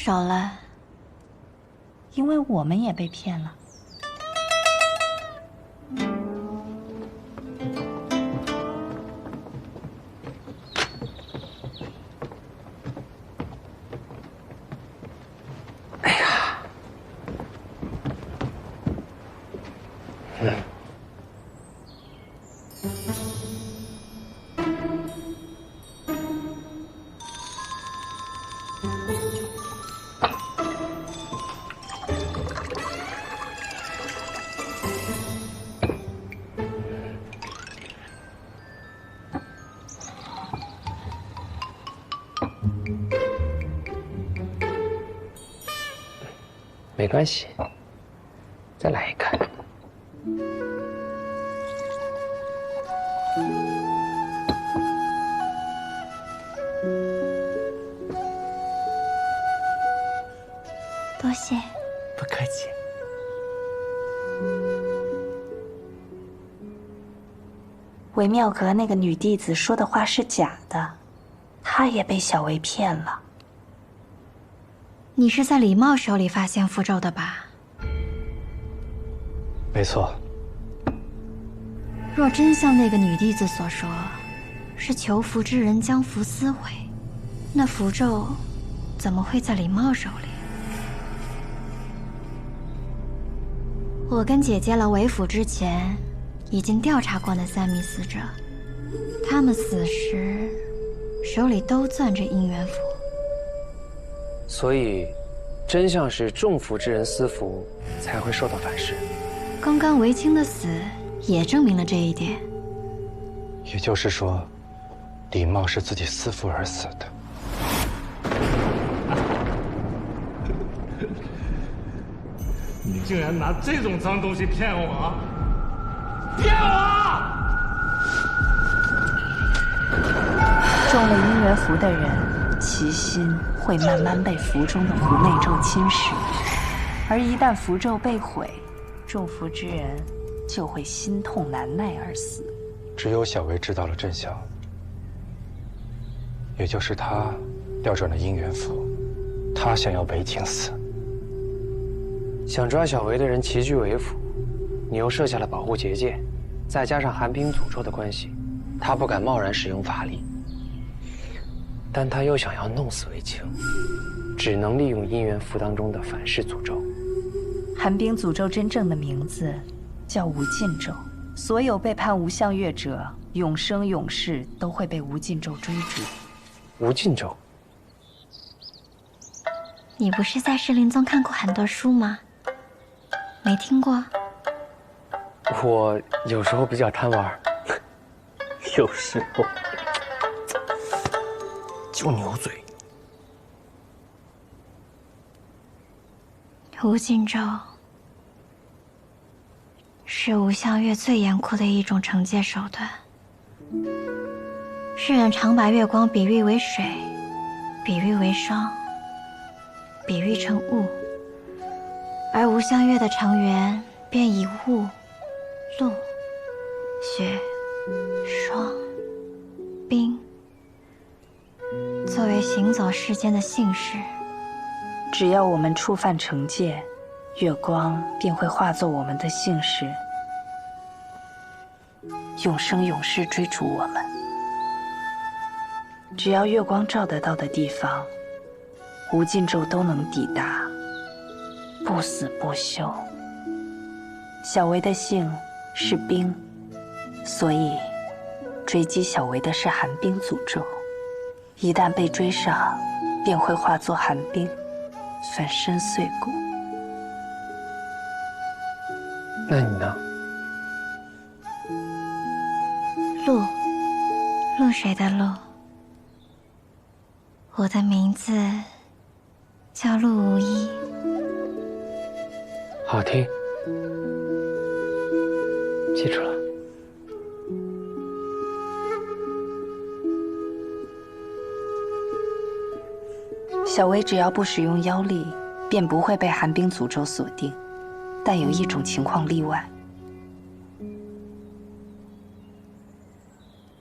手了，因为我们也被骗了。哎呀，没关系，再来一个。多谢。不客气。韦妙阁那个女弟子说的话是假的，她也被小维骗了。你是在李茂手里发现符咒的吧？没错。若真像那个女弟子所说，是求符之人将符撕毁，那符咒怎么会在李茂手里？我跟姐接了韦府之前，已经调查过那3名死者，他们死时手里都攥着姻缘符。所以，真相是中符之人私符才会受到反噬。刚刚韦青的死也证明了这一点。也就是说，李茂是自己私符而死的。你竟然拿这种脏东西骗我！骗我！中了姻缘符的人，其心会慢慢被符中的狐媚咒侵蚀，而一旦符咒被毁，中符之人就会心痛难耐而死。只有小维知道了真相，也就是他调转了姻缘符，他想要韦青死。想抓小维的人齐聚韦府，你又设下了保护结界，再加上寒冰诅咒的关系，他不敢贸然使用法力。但他又想要弄死韦青，只能利用姻缘符当中的反噬诅咒。寒冰诅咒真正的名字叫无尽咒，所有被判无相月者，永生永世都会被无尽咒追逐。无尽咒？你不是在士林宗看过很多书吗？没听过？我有时候比较贪玩，有时候就牛嘴。无尽咒是无相月最严酷的一种惩戒手段。世人常把月光比喻为水，比喻为霜，比喻成雾，而无相月的成员便以雾、露、雪、霜、冰作为行走世间的信使。只要我们触犯惩戒，月光便会化作我们的信使，永生永世追逐我们。只要月光照得到的地方，无尽咒都能抵达，不死不休。小维的姓是冰，所以追击小维的是寒冰诅咒。一旦被追上，便会化作寒冰，粉身碎骨。那你呢？露，露水的露。我的名字叫陆无一。好听，记住了。小维只要不使用妖力，便不会被寒冰诅咒锁定。但有一种情况例外：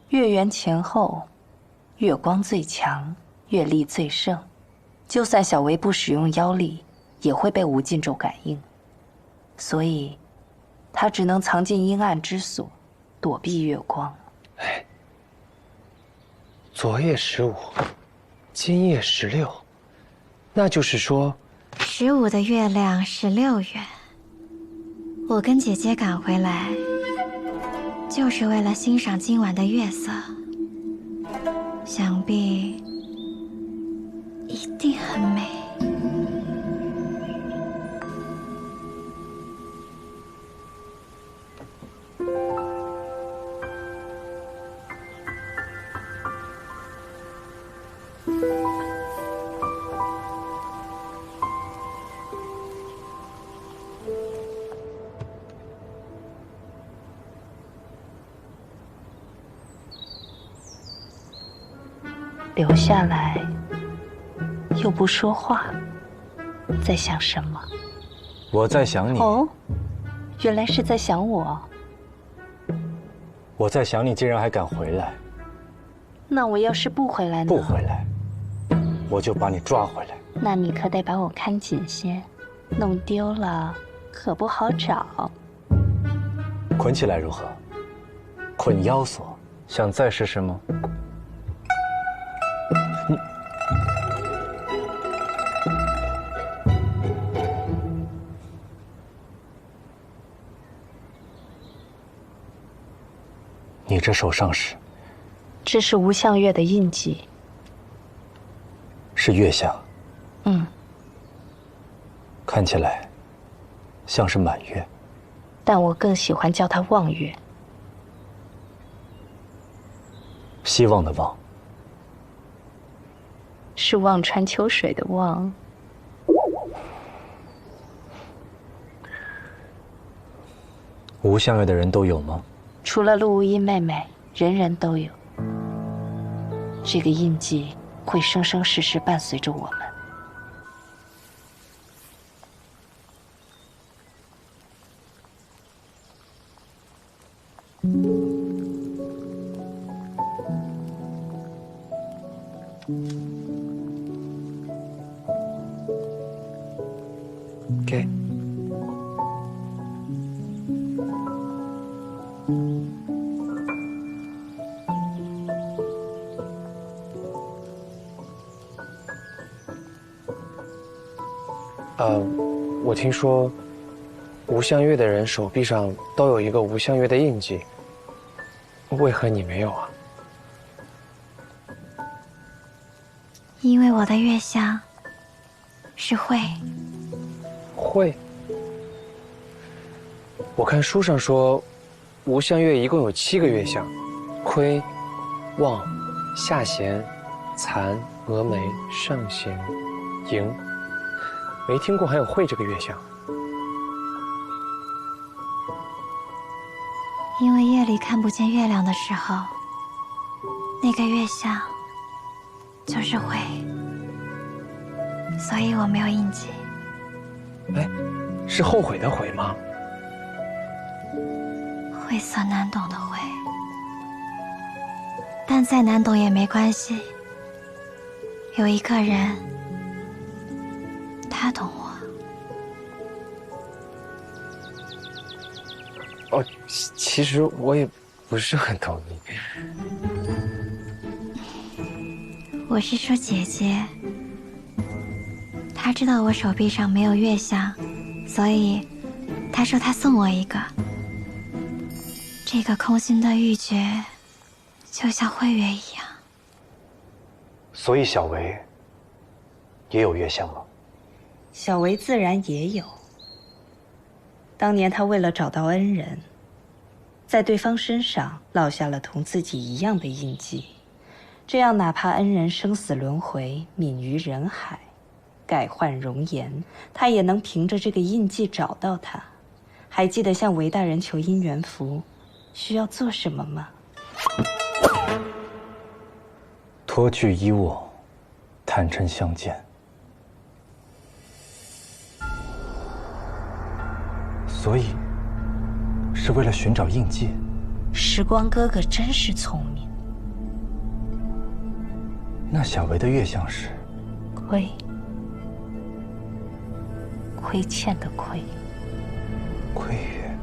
月圆前后，月光最强，月力最盛。就算小维不使用妖力，也会被无尽咒感应，所以，他只能藏进阴暗之所，躲避月光。哎，昨夜15，今夜16，那就是说，15的月亮16圆。我跟姐姐赶回来，就是为了欣赏今晚的月色。想必一定很美。留下来，又不说话，在想什么？我在想你。哦，原来是在想我。我在想你，竟然还敢回来。那我要是不回来呢？不回来，我就把你抓回来。那你可得把我看紧些，弄丢了可不好找。捆起来如何？捆妖索，想再试试吗？你这手上是？这是无相月的印记。是月相。嗯。看起来像是满月，但我更喜欢叫它望月。希望的望。是望穿秋水的望。无相月的人都有吗？除了陆无依妹妹，人人都有。这个印记会生生世世伴随着我们。给。我听说无相月的人手臂上都有一个无相月的印记，为何你没有啊？因为我的月相是慧。慧？我看书上说，无相月一共有7个月相：亏、望、下弦、残、峨眉、上弦、迎。没听过还有慧这个月相。因为夜里看不见月亮的时候，那个月相就是慧，所以我没有印记。哎，是后悔的悔吗？晦涩难懂的晦，但再难懂也没关系，有一个人，他懂我。哦，其实我也不是很懂你。我是说姐姐，她知道我手臂上没有月相，所以她说她送我一个。这个空心的玉珏，就像慧月一样。所以小维也有月相吗？小维自然也有。当年他为了找到恩人，在对方身上烙下了同自己一样的印记，这样哪怕恩人生死轮回，泯于人海，改换容颜，他也能凭着这个印记找到他。还记得向韦大人求姻缘符需要做什么吗？脱去衣物，坦诚相见。所以，是为了寻找印记。时光哥哥真是聪明。那小维的月相是？亏。亏欠的亏。窥月，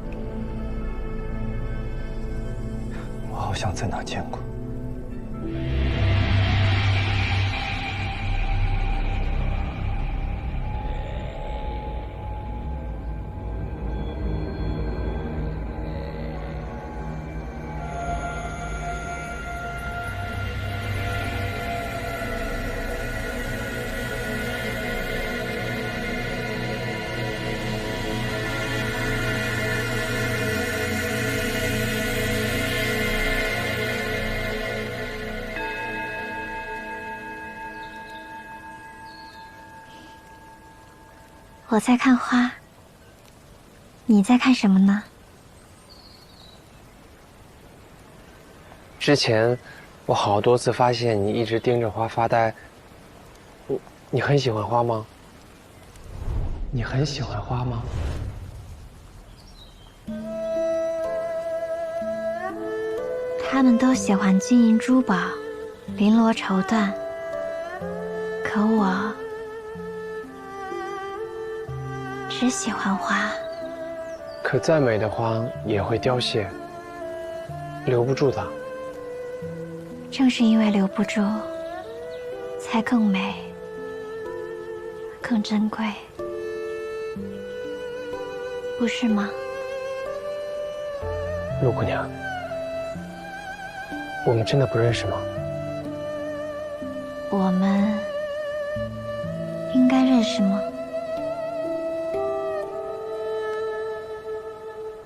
我好像在哪见过。我在看花，你在看什么呢？之前我好多次发现你一直盯着花发呆。你很喜欢花吗？你很喜欢花吗？他们都喜欢金银珠宝、绫罗绸缎，可我只喜欢花。可再美的花也会凋谢，留不住的。正是因为留不住，才更美、更珍贵，不是吗？陆姑娘，我们真的不认识吗？我们应该认识吗？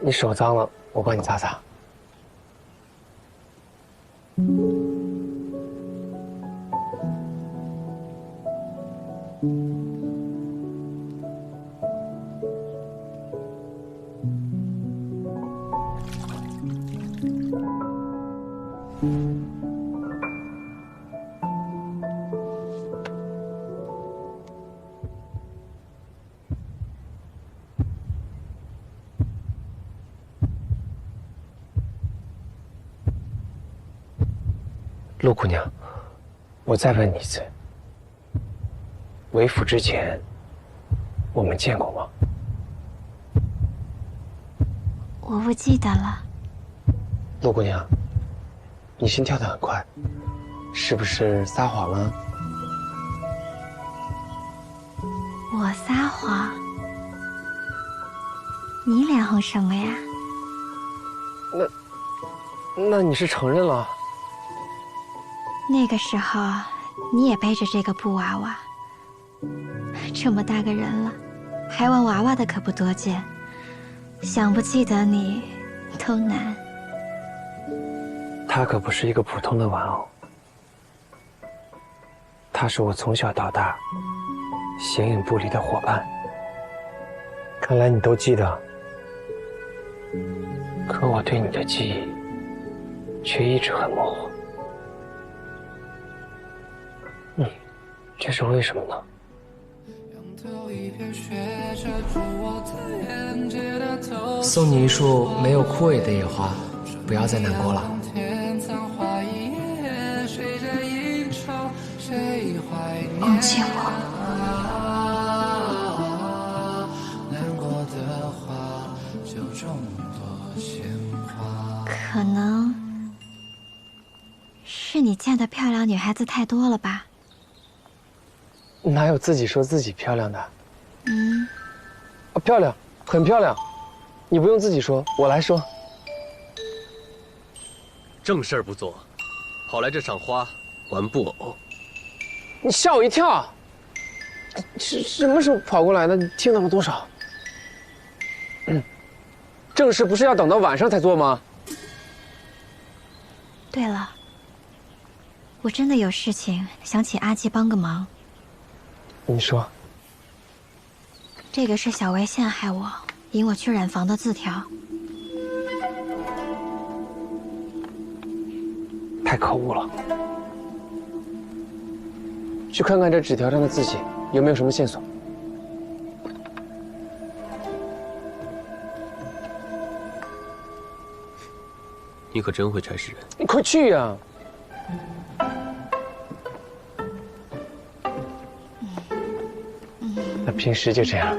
你手脏了，我帮你擦擦。陆姑娘，我再问你一次，为府之前，我们见过吗？我不记得了。陆姑娘，你心跳得很快，是不是撒谎了？我撒谎？你脸红什么呀？那你是承认了？那个时候，你也背着这个布娃娃，这么大个人了，还玩娃娃的可不多见，想不记得你都难。他可不是一个普通的玩偶，他是我从小到大形影不离的伙伴。看来你都记得，可我对你的记忆却一直很模糊。这是为什么呢？送你一束没有枯萎的野花，不要再难过了。忘记我。可能是你见的漂亮女孩子太多了吧？哪有自己说自己漂亮的？漂亮，很漂亮。你不用自己说，我来说。正事儿不做，跑来这赏花玩布偶。你吓我一跳！什么时候跑过来的？你听到了多少？正事不是要等到晚上才做吗？对了，我真的有事情想请阿基帮个忙。你说。这个是小薇陷害我，引我去染房的字条。太可恶了！去看看这纸条上的字迹，有没有什么线索？你可真会差事人！你快去呀！那平时就这样。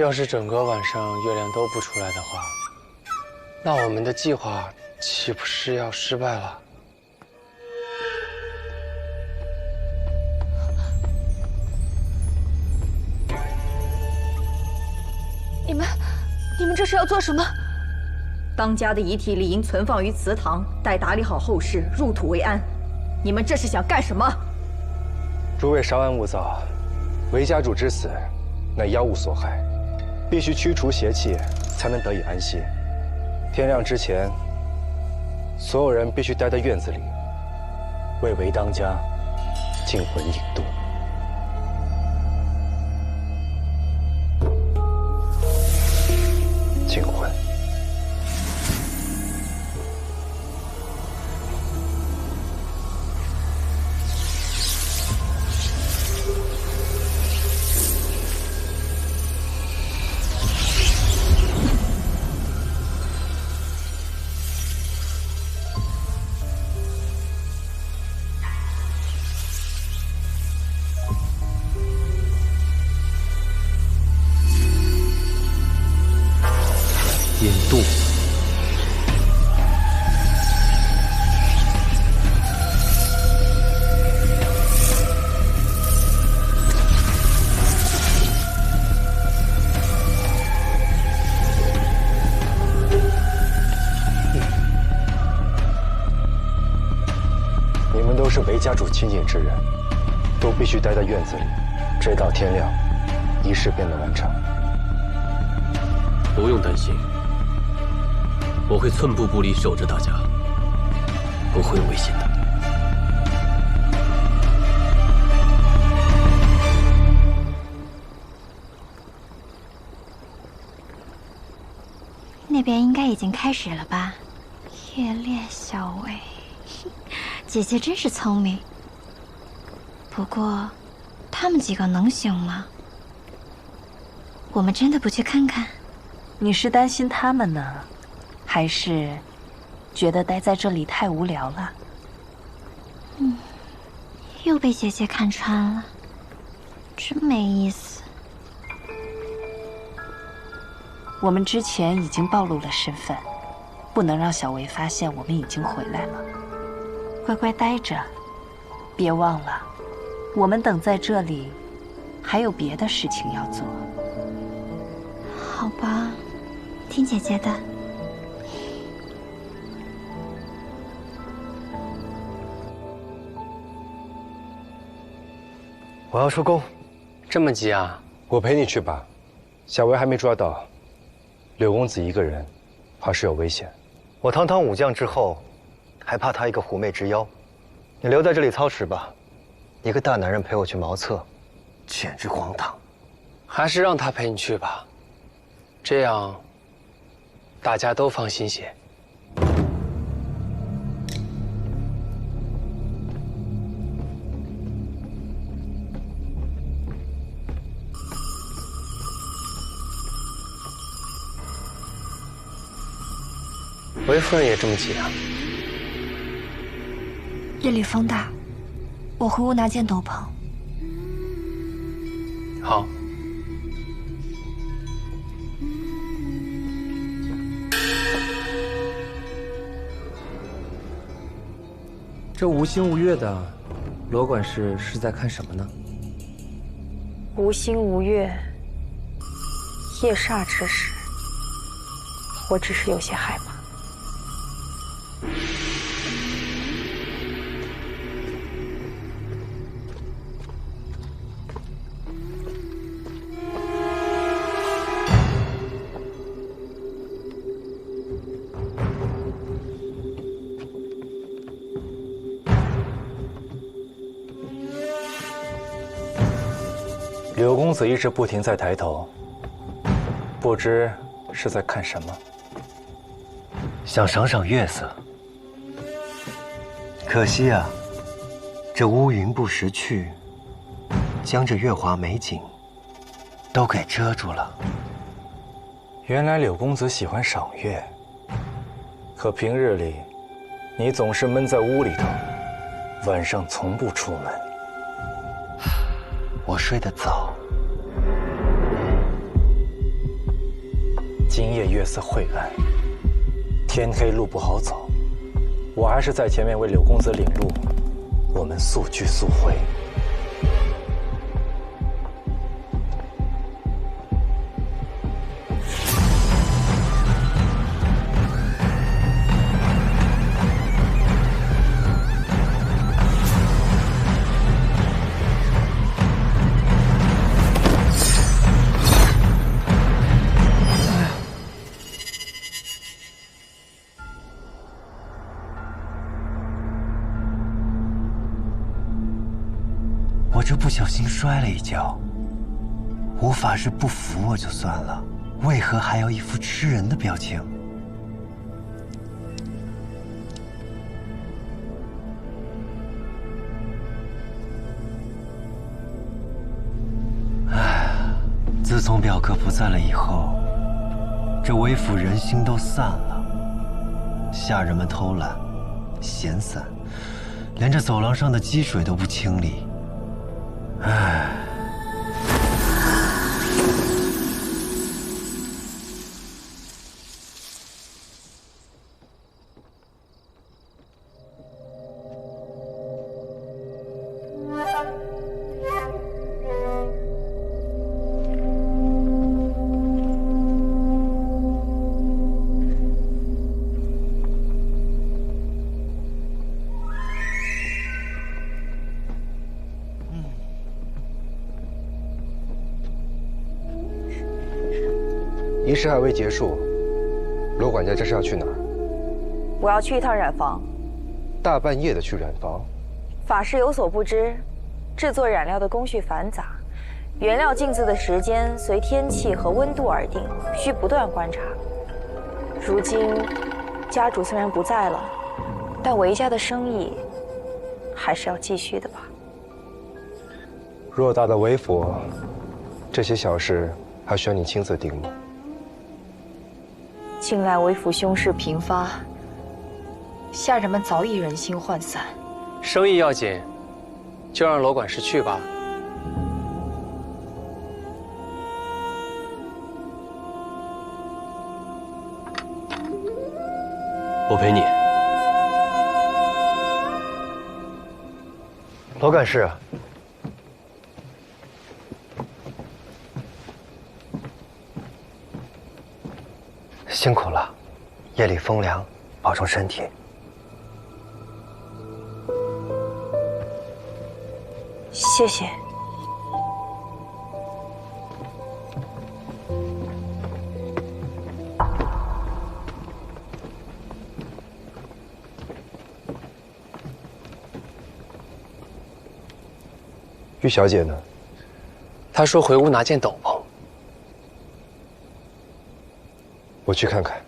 要是整个晚上月亮都不出来的话，那我们的计划岂不是要失败了？你们这是要做什么？当家的遗体理应存放于祠堂，待打理好后事，入土为安。你们这是想干什么？诸位稍安勿躁，韦家主之死，乃妖物所害，必须驱除邪气，才能得以安息。天亮之前，所有人必须待在院子里，为韦当家净魂引渡。净魂。引渡。你们都是韦家主亲近之人，都必须待在院子里，直到天亮，仪式便能完成。不用担心，我会寸步不离守着大家，不会有危险的。那边应该已经开始了吧？夜猎小薇，姐姐真是聪明。不过，他们几个能行吗？我们真的不去看看？你是担心他们呢，还是觉得待在这里太无聊了？又被姐姐看穿了，真没意思。我们之前已经暴露了身份，不能让小薇发现我们已经回来了。乖乖待着，别忘了，我们等在这里，还有别的事情要做。好吧，听姐姐的。我要出宫，这么急啊？我陪你去吧。小薇还没抓到，柳公子一个人，怕是有危险。我堂堂武将之后，还怕他一个狐媚之妖？你留在这里操持吧。一个大男人陪我去茅厕，简直荒唐。还是让他陪你去吧，这样大家都放心些。韦夫人也这么急啊？夜里风大，我回屋拿件斗篷。好。这无星无月的，罗管事是在看什么呢？无星无月，夜煞之时，我只是有些害怕。柳公子一直不停在抬头，不知是在看什么。想赏赏月色，可惜啊，这乌云不识去，将这月华美景都给遮住了。原来柳公子喜欢赏月，可平日里，你总是闷在屋里头，晚上从不出门。我睡得早，夜月色晦暗，天黑路不好走，我还是在前面为柳公子领路，我们速聚速回。我这不小心摔了一跤，吴法师不服我就算了，为何还要一副吃人的表情？唉，自从表哥不在了以后，这韦府人心都散了，下人们偷懒、闲散，连这走廊上的积水都不清理。唉，仪式还未结束，罗管家这是要去哪儿？我要去一趟染坊。大半夜的去染坊？法师有所不知，制作染料的工序繁杂，原料浸渍的时间随天气和温度而定，需不断观察。如今家主虽然不在了，但韦家的生意还是要继续的吧。偌大的韦府，这些小事还需要你亲自盯吗？近来韦府凶事频发，下人们早已人心涣散。生意要紧，就让罗管事去吧。我陪你。罗管事，辛苦了，夜里风凉，保重身体。谢谢。玉小姐呢？她说回屋拿件斗篷。我去看看。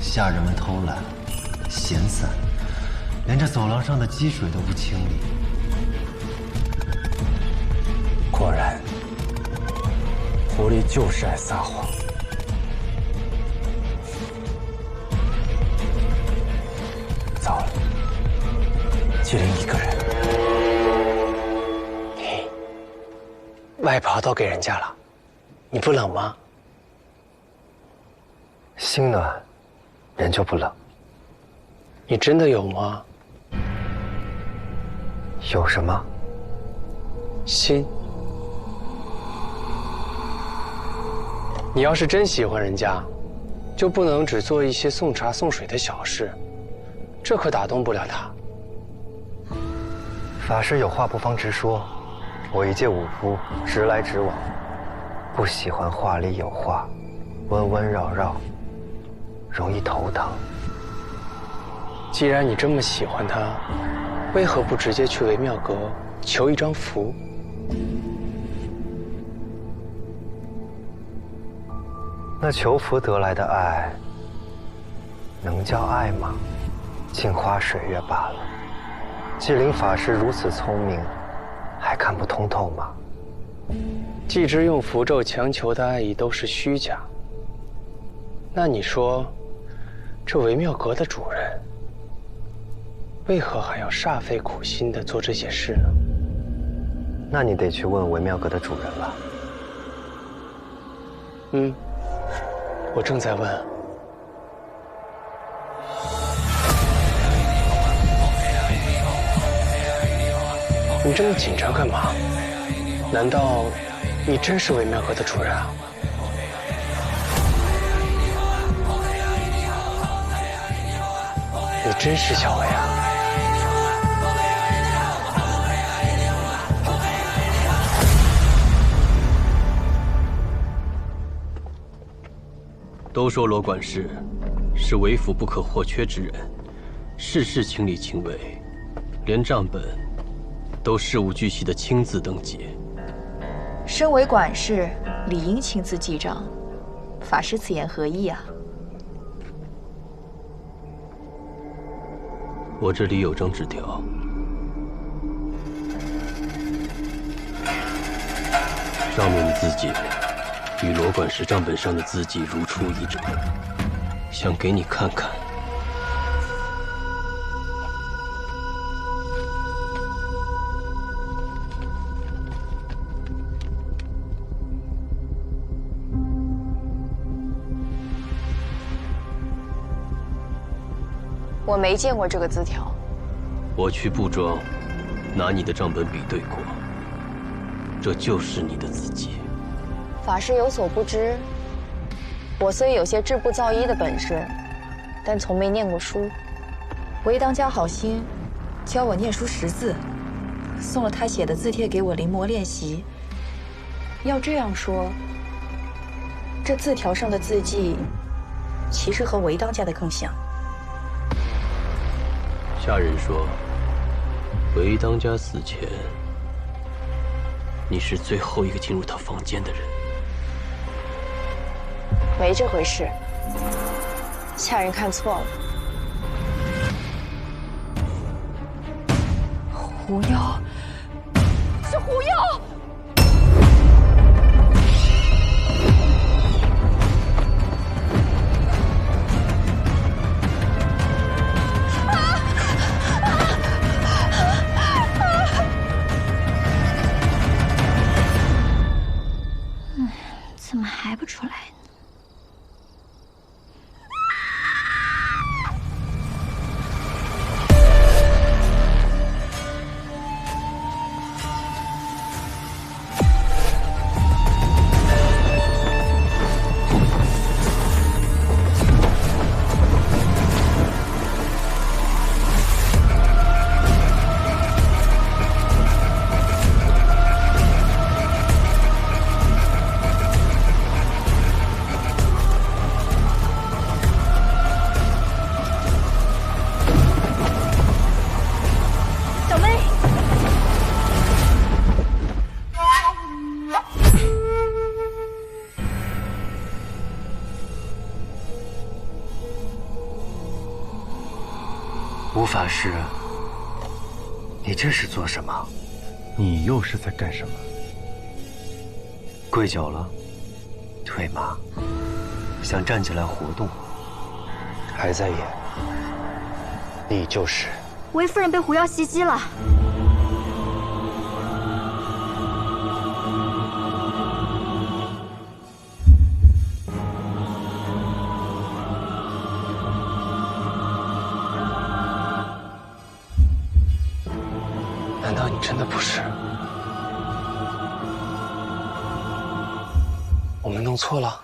下人们偷懒、闲散，连这走廊上的积水都不清理。果然，狐狸就是爱撒谎。糟了，纪灵一个人。嘿，外袍都给人家了，你不冷吗？心暖，人就不冷。你真的有吗？有什么？心。你要是真喜欢人家，就不能只做一些送茶送水的小事，这可打动不了他。法师有话不妨直说，我一介武夫，直来直往，不喜欢话里有话，温温绕绕，容易头疼。既然你这么喜欢他，为何不直接去韦妙阁求一张符？那求福得来的爱，能叫爱吗？镜花水月罢了。纪灵法师如此聪明，还看不通透吗？既知用符咒强求的爱意都是虚假，那你说，这维妙阁的主人，为何还要煞费苦心地做这些事呢？那你得去问维妙阁的主人了。我正在问。你这么紧张干嘛？难道你真是维妙阁的主人啊？你真是小薇啊？都说罗管事是为府不可或缺之人，事事亲力亲为，连账本都事无巨细的亲自登记。身为管事，理应亲自记账。法师此言何意啊？我这里有张纸条，上面的字迹与罗管事账本上的字迹如出一辙，想给你看看。我没见过这个字条。我去布庄，拿你的账本比对过，这就是你的字迹。法师有所不知，我虽有些制布造衣的本事，但从没念过书。韦当家好心教我念书识字，送了他写的字帖给我临摹练习。要这样说，这字条上的字迹其实和韦当家的更像。下人说，韦当家死前，你是最后一个进入他房间的人。没这回事，下人看错了。狐妖，是狐妖！怎么还不出来呢？吴法师，你这是做什么？你又是在干什么？跪久了，腿麻，想站起来活动。还在演，你就是。韦夫人被狐妖袭击了。难道你真的不是？我们弄错了？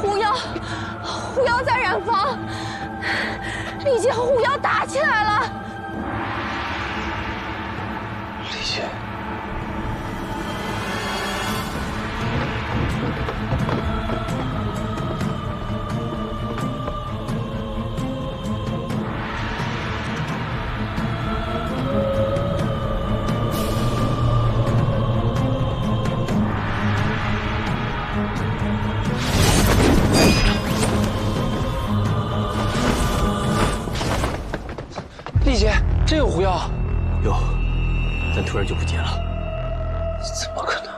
狐妖在染坊，丽姐和狐妖打起来了。丽姐，丽姐，真有狐妖？有，但突然就不见了。怎么可能？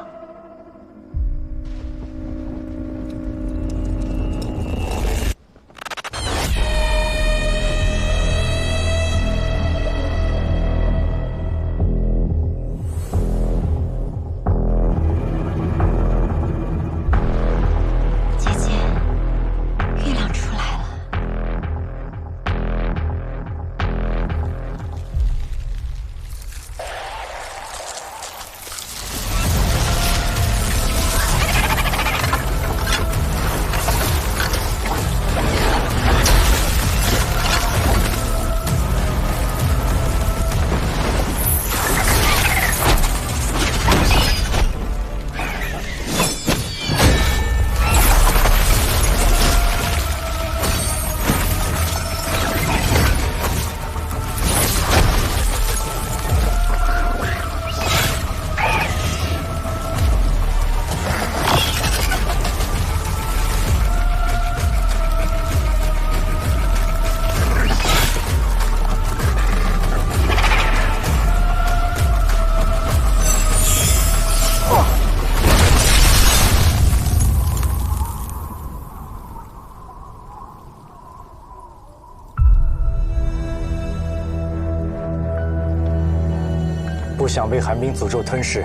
想被寒冰诅咒吞噬，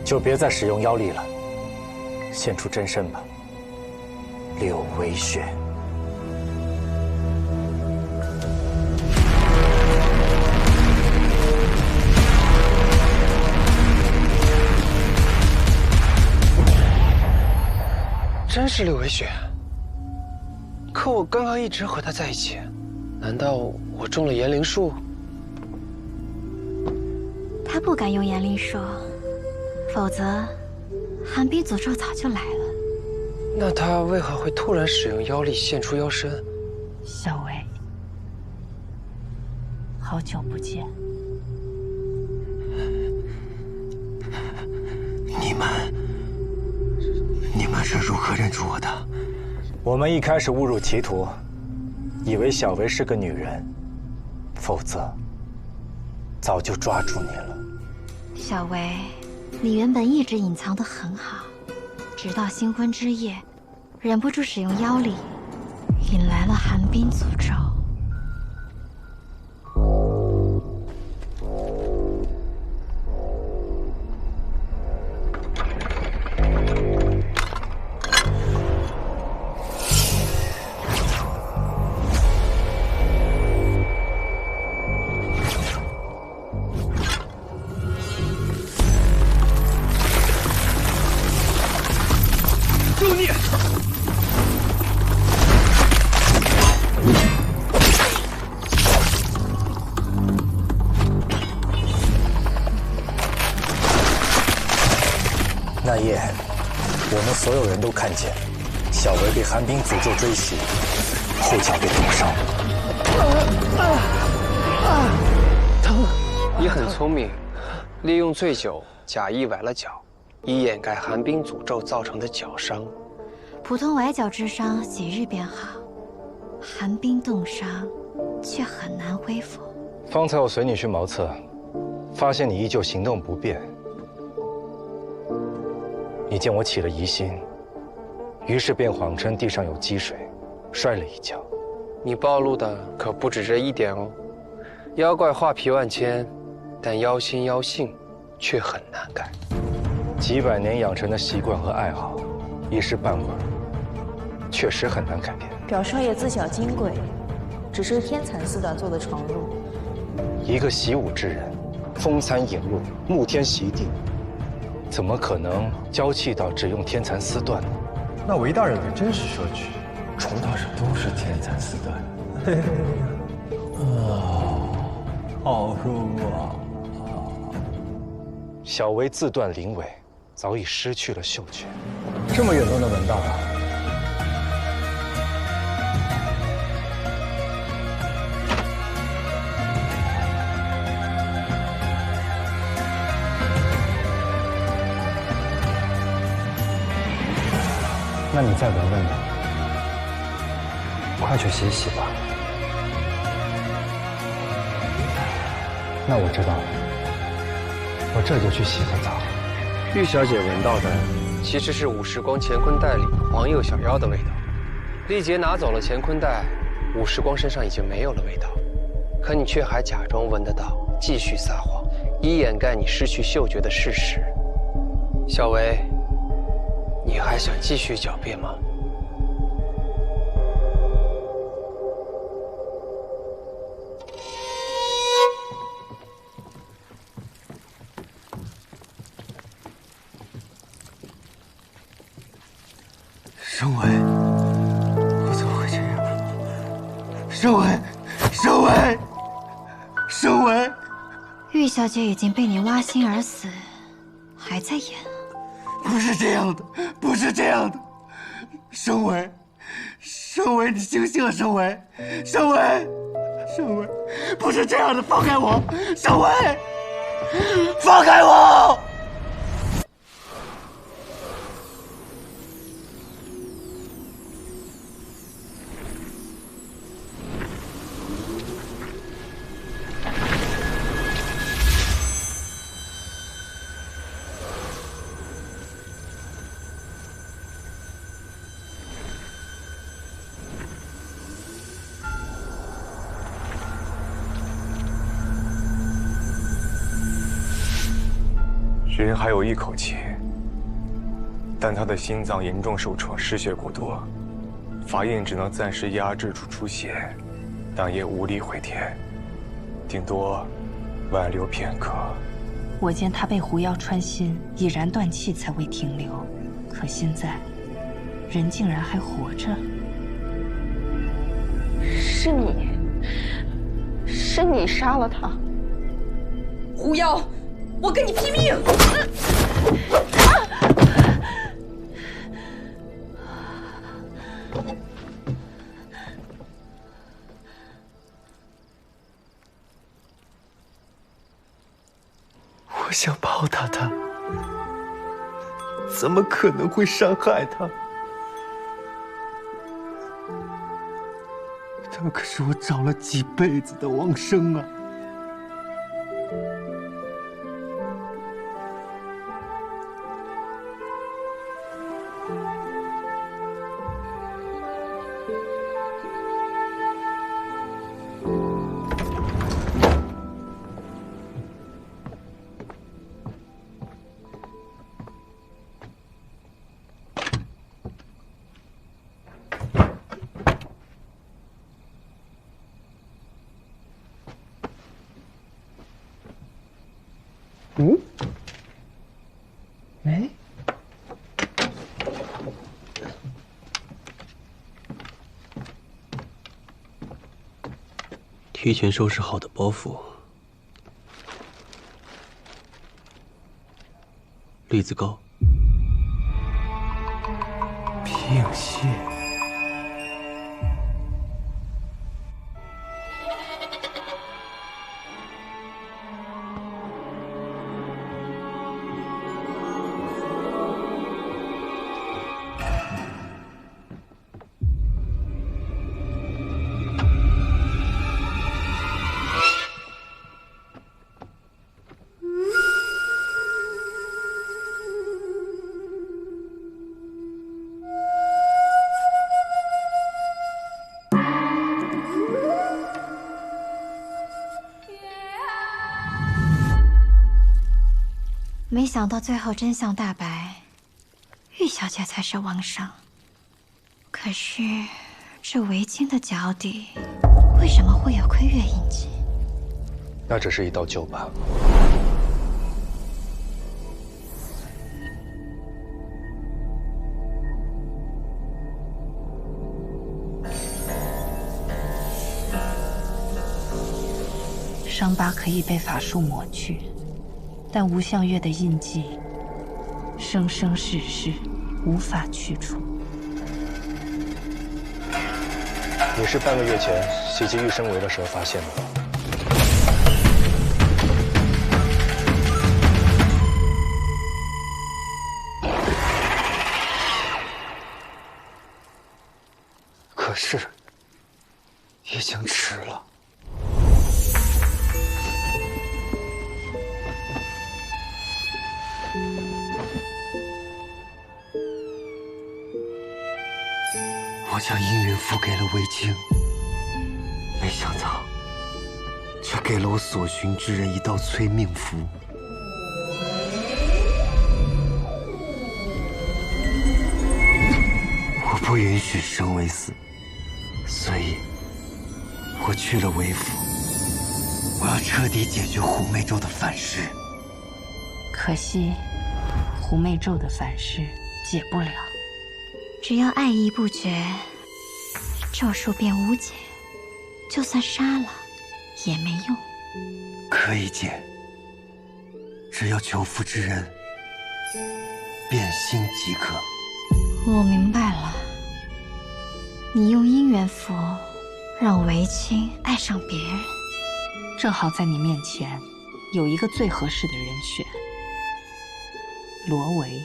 就别再使用妖力了，现出真身吧，柳微雪。真是柳微雪。可我刚刚一直和他在一起，难道我中了炎灵术？他不敢用炎灵术，否则寒冰诅咒早就来了。那他为何会突然使用妖力现出妖身？小薇，好久不见。你们是如何认出我的？我们一开始误入歧途，以为小薇是个女人，否则早就抓住你了。小薇，你原本一直隐藏得很好，直到新婚之夜，忍不住使用妖力，引来了寒冰诅咒。救你！那夜，我们所有人都看见，小薇被寒冰诅咒追袭，后脚被冻伤。疼！你很聪明，利用醉酒假意崴了脚，以掩盖寒冰诅咒造成的脚伤。普通崴脚之伤几日便好，寒冰冻伤却很难恢复。方才我随你去茅厕，发现你依旧行动不便。你见我起了疑心，于是便谎称地上有积水，摔了一跤。你暴露的可不止这一点哦。妖怪画皮万千，但妖心妖性却很难改。几百年养成的习惯和爱好，一时半会儿确实很难改变。表少爷自小金贵，只是天蚕四段做的闯入。一个习武之人，风餐引路，沐天席地，怎么可能娇气到只用天蚕丝缎呢？那韦大人可真是奢侈，从到是都是天蚕丝缎。好舒服啊！小薇自断灵尾，早已失去了嗅觉。这么远都能闻到啊！那你再闻闻吧，快去洗洗吧。那我知道了，我这就去洗个澡。玉小姐闻到的其实是武时光乾坤袋里黄釉小妖的味道。丽杰拿走了乾坤袋，武时光身上已经没有了味道，可你却还假装闻得到，继续撒谎，以掩盖你失去嗅觉的事实。小薇，你还想继续狡辩吗？盛伟，我怎么会这样？盛伟，盛伟，盛伟！玉小姐已经被你挖心而死，还在演啊？不是这样的，不是这样的，盛伟，盛伟，你醒醒啊，盛伟，盛伟，盛伟，不是这样的，放开我，盛伟，放开我！人还有一口气，但他的心脏严重受创，失血过多，法印只能暂时压制住出血，但也无力回天，顶多挽留片刻。我见他被狐妖穿心，已然断气才未停留，可现在人竟然还活着。是你杀了他，狐妖！我跟你拼命！我想报答他，怎么可能会伤害他？他可是我找了几辈子的王生啊！哎，提前收拾好的包袱，栗子糕，平息。没想到最后真相大白，玉小姐才是王生。可是这围巾的脚底为什么会有坤月印记？那只是一道旧疤。伤疤可以被法术抹去，但吴相月的印记，生生世世无法去除。你是半个月前袭击玉生围的时候发现的吗？可是，已经迟了。我将姻缘符给了魏青，没想到，却给了我所寻之人一道催命符。我不允许生为死，所以，我去了韦府。我要彻底解决狐媚咒的反噬。可惜，狐媚咒的反噬解不了。只要爱意不绝，咒术便无解。就算杀了，也没用。可以解，只要求福之人变心即可。我明白了，你用姻缘符让韦青爱上别人，正好在你面前有一个最合适的人选——罗维。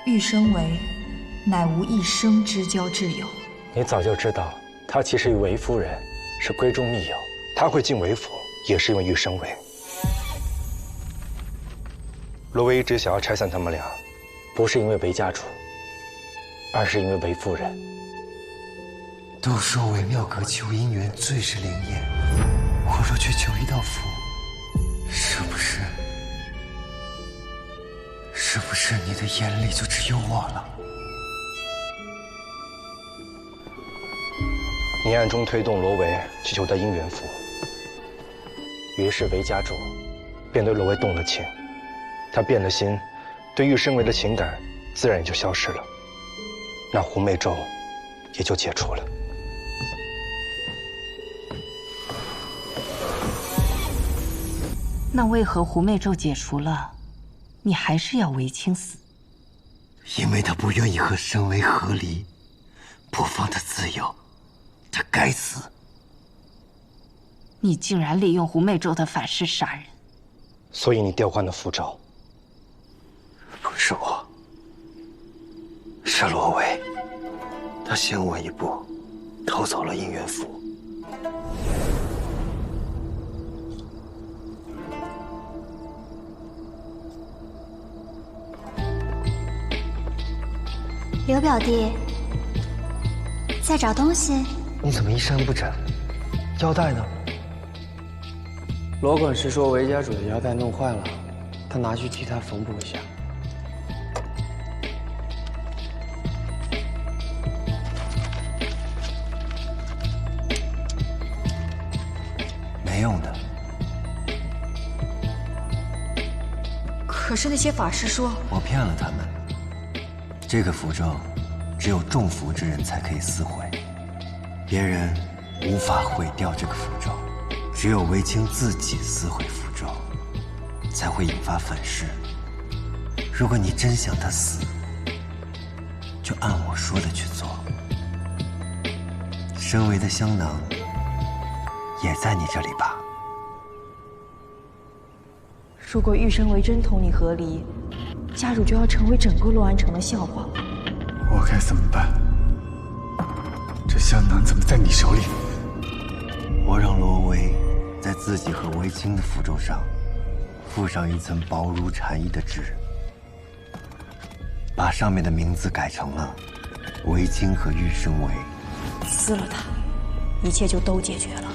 玉生为，乃无一生之交挚友。你早就知道，他其实与韦夫人是闺中密友，他会进韦府，也是因为玉生为。罗维一直想要拆散他们俩，不是因为韦家主，而是因为韦夫人。都说韦妙阁求姻缘最是灵验，我我若去求一道符，是不是你的眼里就只有我了？你暗中推动罗维去求得姻缘符，于是韦家主便对罗维动了情，他变了心，对玉生为的情感自然也就消失了，那狐媚咒也就解除了。那为何狐媚咒解除了，你还是要韦青死？因为他不愿意和申维和离，不放他自由，他该死。你竟然利用狐媚咒的反噬杀人，所以你调换了符咒。不是我，是罗维，他先我一步偷走了姻缘符。刘表弟，在找东西？你怎么衣衫不整？腰带呢？罗管事说韦家主的腰带弄坏了，他拿去替他缝补一下。没用的。可是那些法师说，我骗了他们。这个符咒，只有中符之人才可以撕毁，别人无法毁掉这个符咒。只有韦青自己撕毁符咒，才会引发反噬。如果你真想他死，就按我说的去做。申维的香囊也在你这里吧？如果玉生为真同你和离，家主就要成为整个洛安城的笑话。我该怎么办？这香囊怎么在你手里？我让罗维在自己和韦青的符咒上附上一层薄如蝉翼的纸，把上面的名字改成了韦青和玉生维。撕了它，一切就都解决了。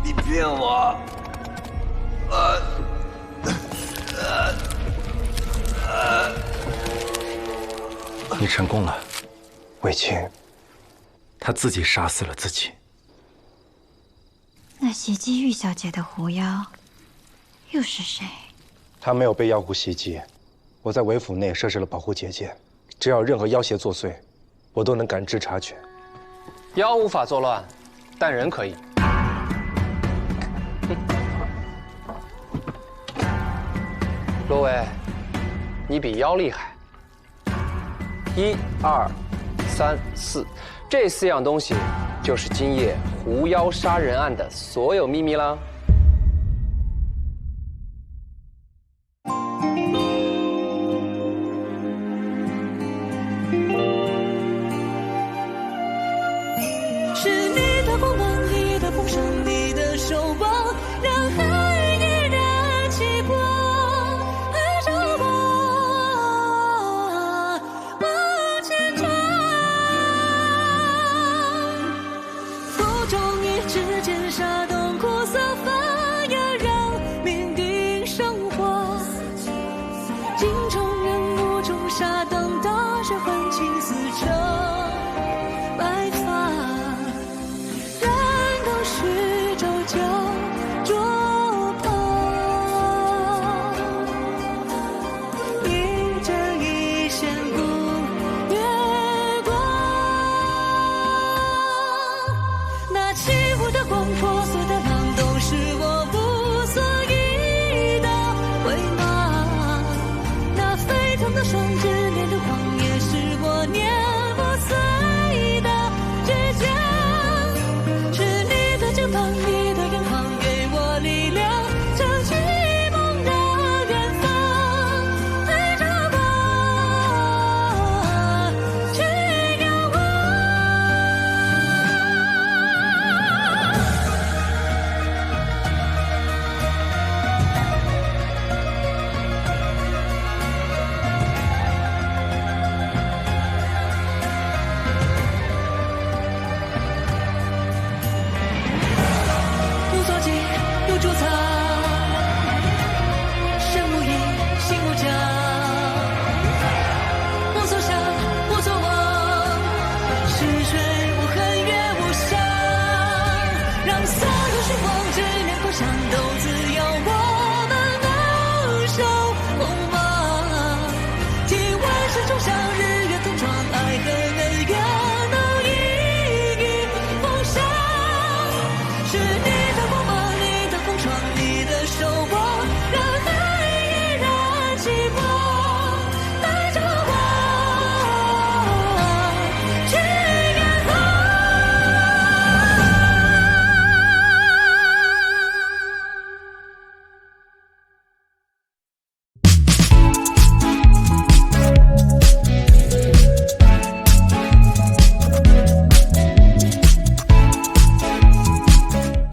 你骗我！你成功了，韦青，他自己杀死了自己。那袭击玉小姐的狐妖又是谁？他没有被妖狐袭击，我在韦府内设置了保护结界，只要任何妖邪作祟，我都能感知察觉。妖无法作乱，但人可以。罗维，你比妖厉害。1、2、3、4，这4样东西就是今夜狐妖杀人案的所有秘密啦。